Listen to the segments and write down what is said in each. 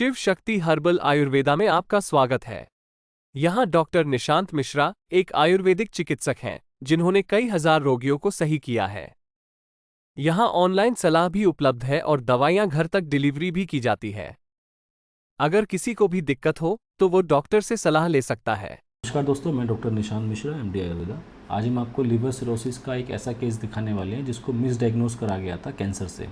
Shiv Shakti herbal Ayurveda में आपका स्वागत है। यहाँ डॉक्टर निशांत मिश्रा एक आयुर्वेदिक चिकित्सक हैं जिन्होंने कई हजार रोगियों को सही किया है। यहाँ ऑनलाइन सलाह भी उपलब्ध है और दवाइयाँ घर तक डिलीवरी भी की जाती है। अगर किसी को भी दिक्कत हो तो वो डॉक्टर से सलाह ले सकता है। नमस्कार दोस्तों, मैं डॉक्टर निशांत मिश्रा, एमडी आयुर्वेदा। आज हम आपको लिवर सिरोसिस का एक ऐसा केस दिखाने वाले हैं जिसको मिसडायग्नोज करा गया था कैंसर से।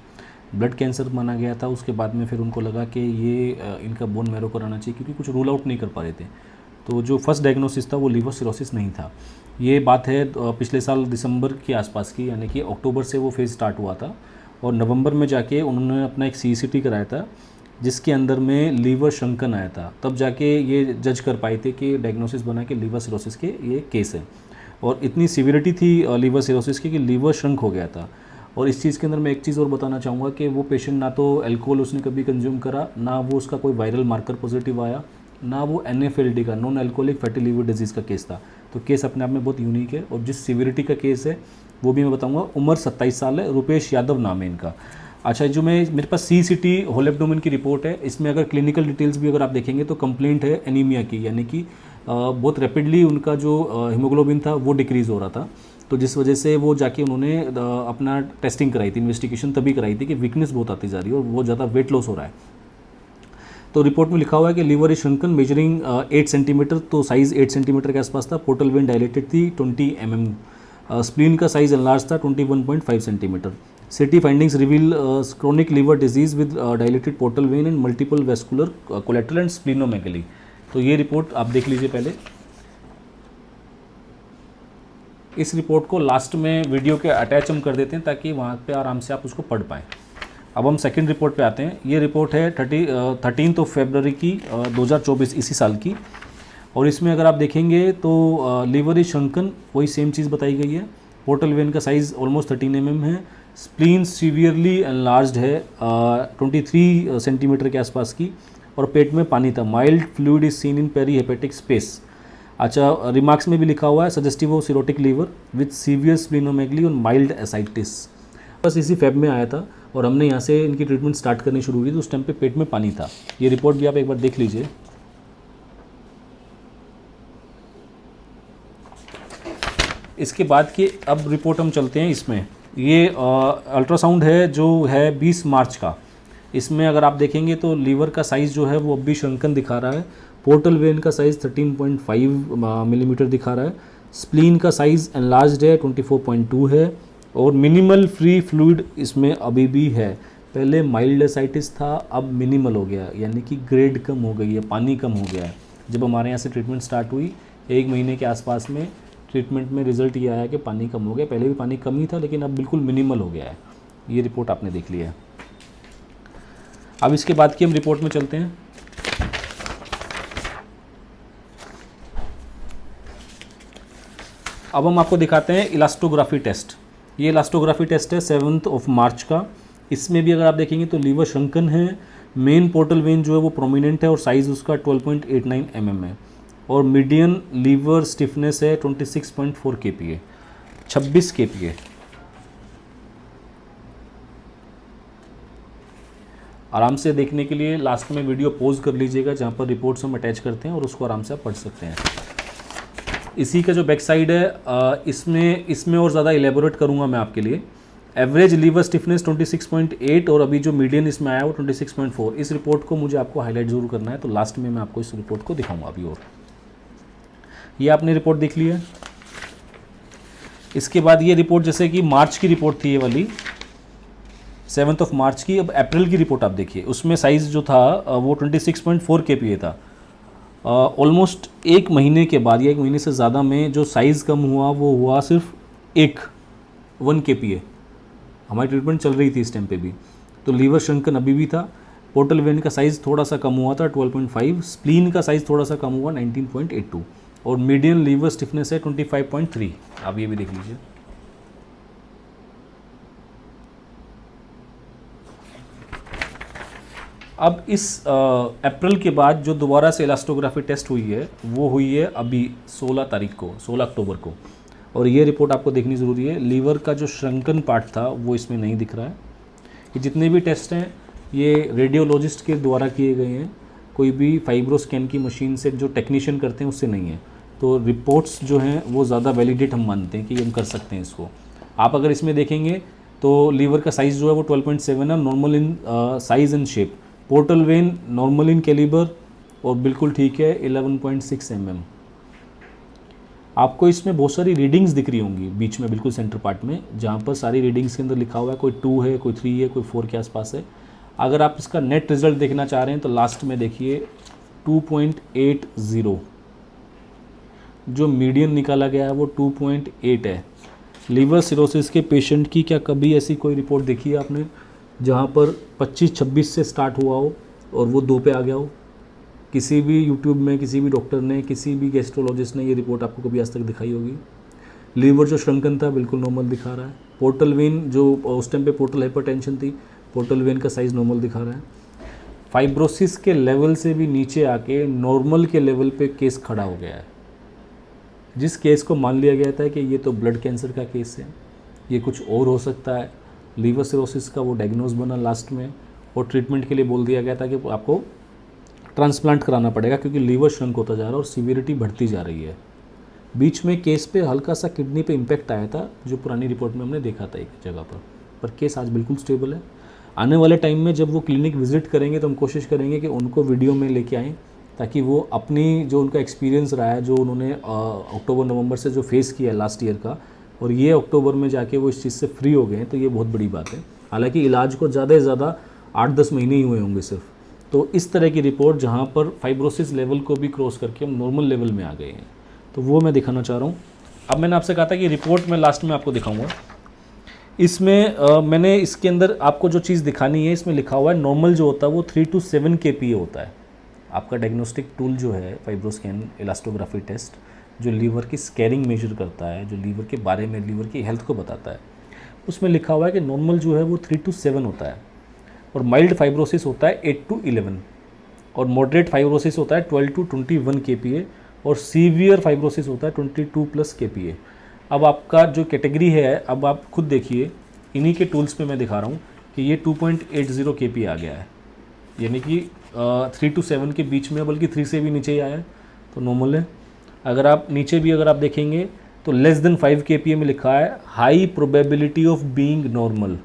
ब्लड कैंसर माना गया था, उसके बाद में फिर उनको लगा कि ये इनका बोन मैरो कराना चाहिए क्योंकि कुछ रूल आउट नहीं कर पा रहे थे। तो जो फर्स्ट डायग्नोसिस था वो लिवर सिरोसिस नहीं था। ये बात है पिछले साल दिसंबर के आसपास की, यानी कि अक्टूबर से वो फेज़ स्टार्ट हुआ था और नवंबर में जाके उन्होंने अपना एक CCT कराया था जिसके अंदर में लीवर शंकन आया था। तब जाके ये जज कर पाए थे कि डायग्नोसिस बना के लीवर सिरोसिस के ये केस है। और इतनी सीवियरिटी थी लीवर सिरोसिस की कि लीवर श्रंक हो गया था। और इस चीज़ के अंदर मैं एक चीज़ और बताना चाहूँगा कि वो पेशेंट ना तो अल्कोहल उसने कभी कंज्यूम करा, ना वो उसका कोई वायरल मार्कर पॉजिटिव आया, ना वो NFLD का non alcoholic fatty liver disease का केस था। तो केस अपने आप में बहुत यूनिक है। और जिस सीवियरिटी का केस है वो भी मैं बताऊँगा। उम्र 27 साल है, रुपेश यादव नाम है इनका। अच्छा, जो मेरे पास CCT होल एब्डोमेन की रिपोर्ट है, इसमें अगर क्लिनिकल डिटेल्स भी अगर आप देखेंगे तो कंप्लेंट है एनीमिया की, यानी कि बहुत रैपिडली उनका जो हीमोग्लोबिन था वो डिक्रीज़ हो रहा था। तो जिस वजह से वो जाके उन्होंने अपना टेस्टिंग कराई थी, इन्वेस्टिगेशन तभी कराई थी कि वीकनेस बहुत आती जा रही है और बहुत ज़्यादा वेट लॉस हो रहा है। तो रिपोर्ट में लिखा हुआ है कि liver is shrunken measuring 8 centimetre, तो साइज़ 8 सेंटीमीटर के आसपास था। पोर्टल वेन डायलेटेड थी 20 mm। स्प्लीन का साइज़ एनलार्ज था 21.5 centimetre. CT findings reveal chronic liver disease with dilated portal vein and multiple vascular collateral and splenomegaly. तो ये report आप देख लीजिए पहले। इस रिपोर्ट को लास्ट में वीडियो के अटैच हम कर देते हैं ताकि वहाँ पे आराम से आप उसको पढ़ पाएँ। अब हम सेकंड रिपोर्ट पे आते हैं। ये रिपोर्ट है 13 फरवरी की 2024 इसी साल की। और इसमें अगर आप देखेंगे तो लीवर इज शंकन, वही सेम चीज़ बताई गई है। पोर्टल वेन का साइज़ ऑलमोस्ट 13 mm है। स्प्लीन सीवियरली एनलार्ज्ड है 23 सेंटीमीटर के आसपास की। और पेट में पानी था। Mild fluid is seen in peri hepatic space. अच्छा, रिमार्क्स में भी लिखा हुआ है suggestive of cirrhotic liver with severe splenomegaly और माइल्ड एसाइटिस। बस इसी फेब में आया था और हमने यहाँ से इनकी ट्रीटमेंट स्टार्ट करनी शुरू की, तो उस टाइम पे पेट में पानी था। ये रिपोर्ट भी आप एक बार देख लीजिए। इसके बाद की अब रिपोर्ट हम चलते हैं इसमें। ये अल्ट्रासाउंड है जो है 20 मार्च का। इसमें अगर आप देखेंगे तो लीवर का साइज़ जो है वो अब भी शंकन दिखा रहा है। पोर्टल वेन का साइज़ 13.5 मिलीमीटर दिखा रहा है। स्प्लीन का साइज़ एनलार्ज्ड है 24.2 है। और मिनिमल फ्री फ्लूइड इसमें अभी भी है। पहले माइल्ड एसाइटिस था, अब मिनिमल हो गया, यानी कि ग्रेड कम हो गई है, पानी कम हो गया है। जब हमारे यहाँ से ट्रीटमेंट स्टार्ट हुई 1 महीने के आसपास में ट्रीटमेंट में रिजल्ट ये आया कि पानी कम हो गया। पहले भी पानी कम ही था लेकिन अब बिल्कुल मिनिमल हो गया है। ये रिपोर्ट आपने देख लिया है। अब इसके बाद की हम रिपोर्ट में चलते हैं। अब हम आपको दिखाते हैं इलास्टोग्राफी टेस्ट। ये इलास्टोग्राफी टेस्ट है 7 मार्च का। इसमें भी अगर आप देखेंगे तो लीवर शंकन है। मेन पोर्टल वेन जो है वो प्रोमिनेंट है और साइज़ उसका 12.89 mm है। और मीडियन लीवर स्टिफनेस है 26.4 kPa, 26 kPa। आराम से देखने के लिए लास्ट में वीडियो पॉज कर लीजिएगा जहाँ पर रिपोर्ट्स हम अटैच करते हैं और उसको आराम से आप पढ़ सकते हैं। इसी का जो बैक साइड है इसमें और ज़्यादा एलेबोरेट करूँगा मैं आपके लिए। एवरेज लीवर स्टिफनेस 26.8 और अभी जो मीडियन इसमें आया वो 26.4। इस रिपोर्ट को मुझे आपको हाईलाइट ज़रूर करना है, तो लास्ट में मैं आपको इस रिपोर्ट को दिखाऊंगा अभी। और ये आपने रिपोर्ट देख ली है। इसके बाद ये रिपोर्ट जैसे कि मार्च की रिपोर्ट थी ये वाली 7 मार्च की। अब अप्रैल की रिपोर्ट आप देखिए, उसमें साइज़ जो था वो 26.4 kPa था। ऑलमोस्ट 1 महीने के बाद या 1 महीने से ज़्यादा में जो साइज़ कम हुआ वो हुआ सिर्फ 1 kPa। हमारी ट्रीटमेंट चल रही थी इस टाइम पे भी। तो लीवर शंकन अभी भी था। पोर्टल वेन का साइज़ थोड़ा सा कम हुआ था 12.5। स्प्लीन का साइज़ थोड़ा सा कम हुआ 19.82। और मीडियन लीवर स्टिफनेस है 25.3। आप ये भी देख लीजिए। अब इस अप्रैल के बाद जो दोबारा से इलास्टोग्राफी टेस्ट हुई है वो हुई है अभी 16 तारीख को, 16 अक्टूबर को। और ये रिपोर्ट आपको देखनी ज़रूरी है। लीवर का जो श्रंकन पार्ट था वो इसमें नहीं दिख रहा है। ये जितने भी टेस्ट हैं ये रेडियोलॉजिस्ट के द्वारा किए गए हैं, कोई भी फाइब्रो स्कैन की मशीन से जो टेक्नीशियन करते हैं उससे नहीं है। तो रिपोर्ट्स जो हैं वो ज़्यादा वैलिडेट हम मानते हैं कि हम कर सकते हैं इसको। आप अगर इसमें देखेंगे तो लीवर का साइज़ जो है वो 12.7 है, normal in size and shape. Portal vein normal in calibre और बिल्कुल ठीक है 11.6 mm। आपको इसमें बहुत सारी रीडिंग्स दिख रही होंगी बीच में, बिल्कुल सेंटर पार्ट में, जहाँ पर सारी रीडिंग्स के अंदर लिखा हुआ है, कोई 2 है, कोई 3 है, कोई 4 के आसपास है। अगर आप इसका नेट रिजल्ट देखना चाह रहे हैं तो लास्ट में देखिए 2.80, जो मीडियन निकाला गया है वो 2.8 है। लीवर सिरोसिस के पेशेंट की क्या कभी ऐसी कोई रिपोर्ट देखी है आपने जहाँ पर 25-26 से स्टार्ट हुआ हो और वो 2 पे आ गया हो? किसी भी यूट्यूब में किसी भी डॉक्टर ने, किसी भी गैस्ट्रोलॉजिस्ट ने ये रिपोर्ट आपको कभी आज तक दिखाई होगी? लीवर जो श्रंकन था बिल्कुल नॉर्मल दिखा रहा है। पोर्टल वेन जो उस टाइम पे पोर्टल हाइपरटेंशन थी, पोर्टल वेन का साइज़ नॉर्मल दिखा रहा है। फाइब्रोसिस के लेवल से भी नीचे आके नॉर्मल के लेवल पे केस खड़ा हो गया है। जिस केस को मान लिया गया था कि ये तो ब्लड कैंसर का केस है, ये कुछ और हो सकता है, लीवर सिरोसिस का वो डायग्नोज बना लास्ट में और ट्रीटमेंट के लिए बोल दिया गया था कि आपको ट्रांसप्लांट कराना पड़ेगा क्योंकि लीवर श्रंक होता जा रहा है और सीवियरिटी बढ़ती जा रही है। बीच में केस पे हल्का सा किडनी पे इम्पैक्ट आया था, जो पुरानी रिपोर्ट में हमने देखा था एक जगह पर केस आज बिल्कुल स्टेबल है। आने वाले टाइम में जब वो क्लिनिक विजिट करेंगे तो हम कोशिश करेंगे कि उनको वीडियो में लेके आएँ, ताकि वो अपनी जो उनका एक्सपीरियंस रहा है, जो उन्होंने अक्टूबर-नवंबर से जो फेस किया है लास्ट ईयर का, और ये अक्टूबर में जाके वो इस चीज़ से फ्री हो गए हैं, तो ये बहुत बड़ी बात है। हालांकि इलाज को ज़्यादा से ज़्यादा 8-10 महीने ही हुए होंगे सिर्फ। तो इस तरह की रिपोर्ट जहाँ पर फाइब्रोसिस लेवल को भी क्रॉस करके हम नॉर्मल लेवल में आ गए हैं, तो वो मैं दिखाना चाह रहा हूँ। अब मैंने आपसे कहा था कि रिपोर्ट में लास्ट में आपको दिखाऊंगा। इसमें मैंने इसके अंदर आपको जो चीज़ दिखानी है, इसमें लिखा हुआ है नॉर्मल जो होता है वो 3 to 7 kPa होता है। आपका डायग्नोस्टिक टूल जो है फाइब्रोस्कैन इलास्टोग्राफी टेस्ट, जो लीवर की स्कैनिंग मेजर करता है, जो लीवर के बारे में, लीवर की हेल्थ को बताता है, उसमें लिखा हुआ है कि नॉर्मल जो है वो 3 to 7 होता है, और माइल्ड फाइब्रोसिस होता है 8 to 11, और मॉडरेट फाइब्रोसिस होता है 12 to 21 kPa, और सीवियर फाइब्रोसिस होता है 22+ kPa। अब आपका जो कैटेगरी है, अब आप खुद देखिए, इन्हीं के टूल्स पे मैं दिखा रहा हूँ कि ये 2.80 kPa आ गया है, यानी कि 3 to 7 के बीच में, बल्कि 3 से भी नीचे ही आया है, तो नॉर्मल है। अगर आप नीचे भी अगर आप देखेंगे तो लेस देन 5 kPa में लिखा है high probability of being normal,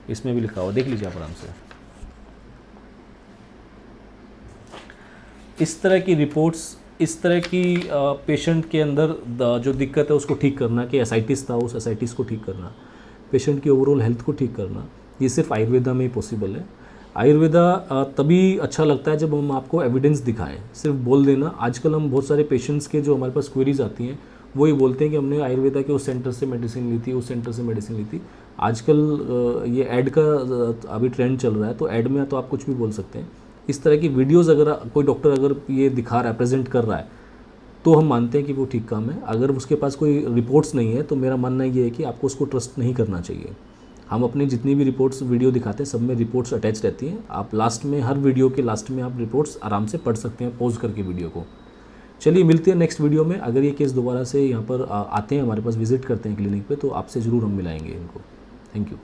इसमें भी लिखा हुआ, देख लीजिए आप आराम से। इस तरह की रिपोर्ट्स, इस तरह की पेशेंट के अंदर जो दिक्कत है उसको ठीक करना, कि एसाइटिस था उस एसाइटिस को ठीक करना, पेशेंट की ओवरऑल हेल्थ को ठीक करना, ये सिर्फ आयुर्वेदा में ही पॉसिबल है। आयुर्वेदा तभी अच्छा लगता है जब हम आपको एविडेंस दिखाएं, सिर्फ बोल देना। आजकल हम बहुत सारे पेशेंट्स के जो हमारे पास क्वेरीज आती हैं वो ही बोलते हैं कि हमने आयुर्वेदा के उस सेंटर से मेडिसिन ली थी, उस सेंटर से मेडिसिन ली थी। आजकल ये ऐड का अभी ट्रेंड चल रहा है, तो ऐड में तो आप कुछ भी बोल सकते हैं। इस तरह की वीडियोस अगर कोई डॉक्टर अगर ये दिखा रहा है, प्रेजेंट कर रहा है, तो हम मानते हैं कि वो ठीक काम है। अगर उसके पास कोई रिपोर्ट्स नहीं है तो मेरा मानना ये है कि आपको उसको ट्रस्ट नहीं करना चाहिए। हम अपनी जितनी भी रिपोर्ट्स वीडियो दिखाते हैं सब में रिपोर्ट्स अटैच रहती हैं। आप लास्ट में, हर वीडियो के लास्ट में आप रिपोर्ट्स आराम से पढ़ सकते हैं पॉज करके वीडियो को। चलिए मिलते हैं नेक्स्ट वीडियो में। अगर ये केस दोबारा से यहाँ पर आते हैं हमारे पास, विजिट करते हैं क्लिनिक पे, तो आपसे ज़रूर हम मिलाएंगे इनको। Thank you.